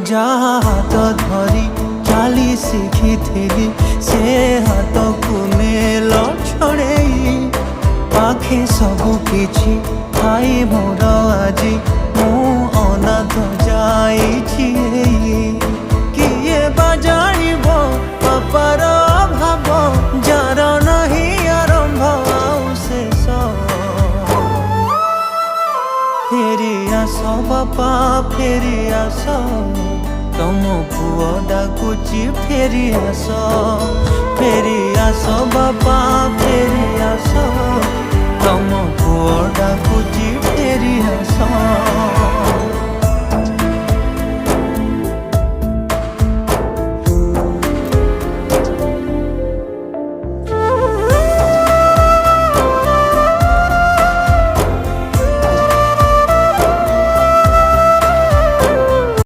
जहाँ हाथ धरी चाली शिखी से हाथ को नेल छड़े पाखे सबु किछि खाई मोर आज मु अनाथ जाइछि किए बाजाइब पापार भाव जार नहीं आरंभ आउ शेष फेरी आस बापा फेरी आस तुम पुओ डाकुची फेरी आस बापा फेरी आस तुम पुओ डाकुची फेरी आस।